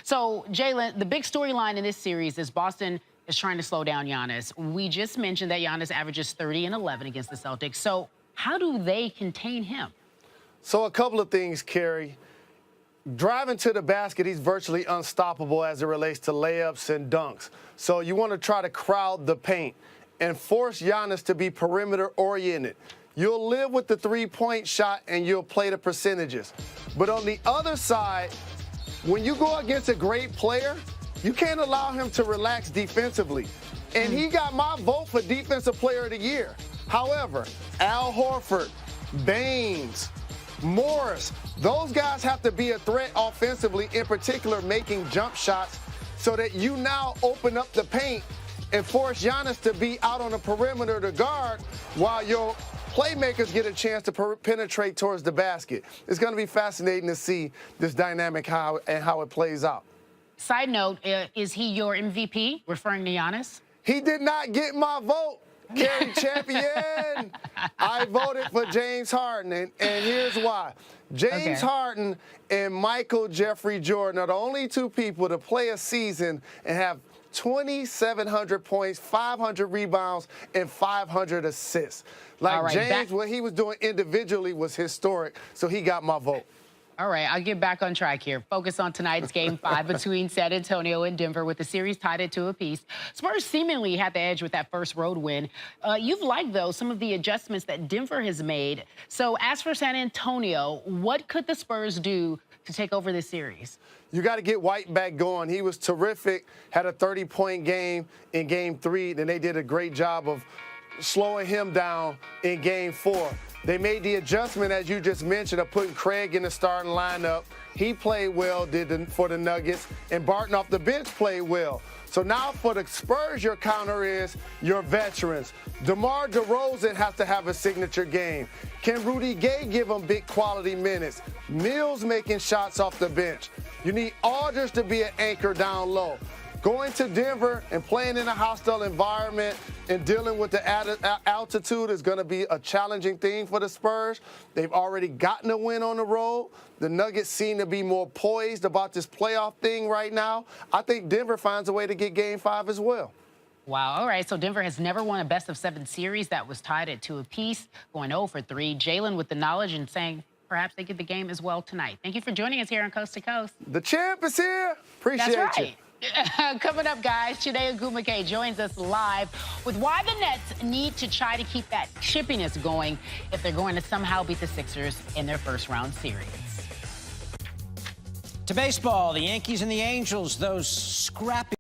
So, Jalen, the big storyline in this series is Boston is trying to slow down Giannis. We just mentioned that Giannis averages 30 and 11 against the Celtics. So how do they contain him? So a couple of things, Kerry. Driving to the basket, he's virtually unstoppable as it relates to layups and dunks. So you want to try to crowd the paint and force Giannis to be perimeter-oriented. You'll live with the three-point shot and you'll play the percentages. But on the other side, when you go against a great player, you can't allow him to relax defensively. And he got my vote for Defensive Player of the Year. However, Al Horford, Baines, Morris, those guys have to be a threat offensively, in particular making jump shots, so that you now open up the paint and force Giannis to be out on the perimeter to guard while your playmakers get a chance to penetrate towards the basket. It's going to be fascinating to see this dynamic how it plays out. Side note, is he your MVP, referring to Giannis? He did not get my vote, Kerry Champion. I voted for James Harden, and here's why. James Harden and Michael Jeffrey Jordan are the only two people to play a season and have 2,700 points, 500 rebounds, and 500 assists. Like James, what he was doing individually was historic, so he got my vote. All right, I'll get back on track here. Focus on tonight's Game 5 between San Antonio and Denver with the series tied at 2 apiece. Spurs seemingly had the edge with that first road win. You've liked, though, some of the adjustments that Denver has made. So as for San Antonio, what could the Spurs do to take over this series? You got to get White back going. He was terrific, had a 30-point game in Game 3. Then they did a great job of slowing him down in Game 4. They made the adjustment, as you just mentioned, of putting Craig in the starting lineup. He played well for the Nuggets, and Barton off the bench played well. So now for the Spurs, your counter is your veterans. DeMar DeRozan has to have a signature game. Can Rudy Gay give him big quality minutes? Mills making shots off the bench. You need Aldridge to be an anchor down low. Going to Denver and playing in a hostile environment and dealing with the altitude is going to be a challenging thing for the Spurs. They've already gotten a win on the road. The Nuggets seem to be more poised about this playoff thing right now. I think Denver finds a way to get Game 5 as well. Wow. All right. So Denver has never won a best-of-7 series that was tied at 2 apiece, going 0 for 3. Jalen with the knowledge and saying perhaps they get the game as well tonight. Thank you for joining us here on Coast to Coast. The champ is here. Appreciate That's right. you. Coming up, guys, Chiney Ogwumike joins us live with why the Nets need to try to keep that chippiness going if they're going to somehow beat the Sixers in their first-round series. To baseball, the Yankees and the Angels, those scrappy